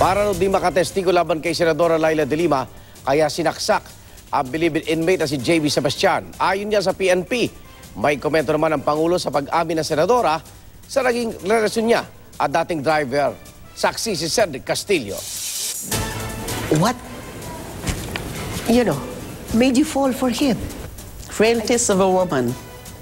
Para di makatestigo laban kay Senadora Laila de Lima, kaya sinaksak ang believed inmate na si JB Sebastian. Ayon niya sa PNP, may komento naman ang Pangulo sa pag-amin ng Senadora sa naging relasyon niya at dating driver. Saksi si Cedric Castillo. What, made you fall for him? Frailties of a woman.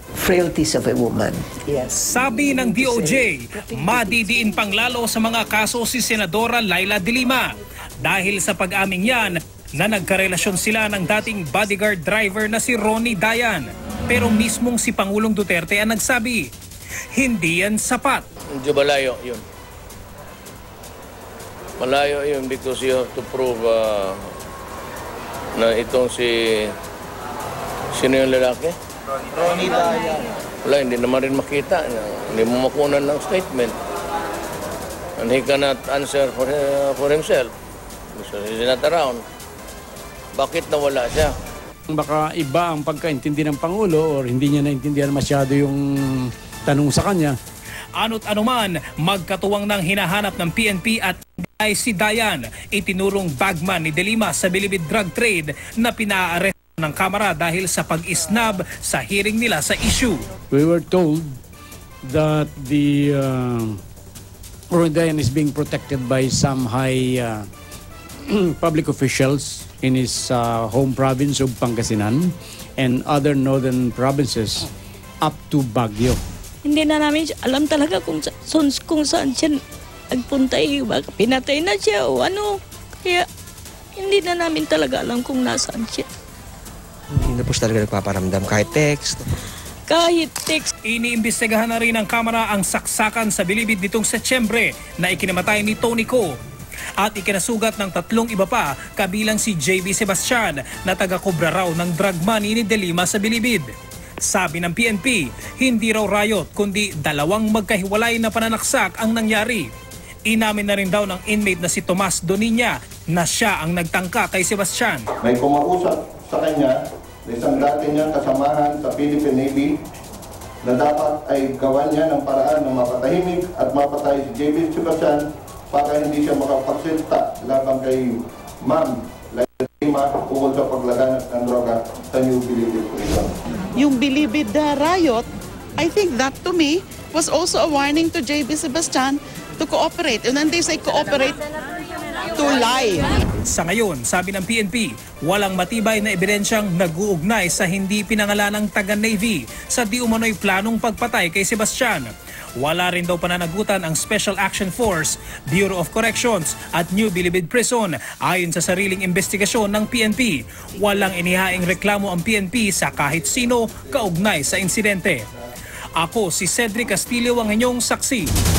Frailties of a woman. Yes. Sabi ng DOJ, madidiin pang lalo sa mga kaso si Senadora Laila de Lima dahil sa pag-aming yan na nagkarelasyon sila ng dating bodyguard driver na si Ronnie Dayan. Pero mismong si Pangulong Duterte ang nagsabi, hindi yan sapat. Medyo malayo yun. Malayo yun because you have to prove na itong sino yung lalaki? Ronnie Dayan. Wala, hindi naman rin makita. Hindi mo makunan ng statement. And he cannot answer for himself. So he's not around. Bakit nawala siya? Baka iba ang pagkaintindi ng Pangulo or hindi niya naintindihan masyado yung tanong sa kanya. Ano't anuman, magkatuwang ng hinahanap ng PNP at ay si Dayan, itinurong bagman ni de Lima sa bilibid drug trade na pinaaresto ng Kamara dahil sa pag-isnab sa hearing nila sa issue. We were told that the Ronnie Dayan is being protected by some high public officials in his home province of Pangasinan and other northern provinces up to Baguio. Hindi na namin alam talaga kung saan siya nagpunta. Baka pinatay na siya o ano. Kaya hindi na namin talaga alam kung nasaan siya. Hindi na po siya talaga nagpaparamdam kahit text. Kahit text. Iniimbestigahan na rin ng Kamara ang saksakan sa bilibid nitong Setyembre na ikinamatay ni Tony Co. At ikinasugat ng 3 iba pa kabilang si JB Sebastian na taga-kubra raw ng drug money ni de Lima sa bilibid. Sabi ng PNP, hindi raw riot kundi 2 magkahiwalay na pananaksak ang nangyari. Inamin na rin daw ng inmate na si Tomas Doniña na siya ang nagtangka kay Sebastian. May kumausap sa kanya na isang dati niyang kasamahan sa Philippine Navy na dapat ay gawan niya ng paraan na mapatahimik at mapatay si JB Sebastian para hindi siya makapagsilta laban kay Ma'am Laila de Lima ukol sa paglaganap ng droga sa New Bilibid Prison. Yung Bilibid riot, I think that to me was also a warning to JB Sebastian to cooperate. And then they say cooperate to lie. Sa ngayon, sabi ng PNP, walang matibay na ebidensyang nag-uugnay sa hindi pinangalanang taga-Navy sa di umano'y planong pagpatay kay Sebastian. Wala rin daw pananagutan ang Special Action Force, Bureau of Corrections at New Bilibid Prison ayon sa sariling investigasyon ng PNP. Walang inihaing reklamo ang PNP sa kahit sino kaugnay sa insidente. Ako si Cedric Castillo ang inyong saksi.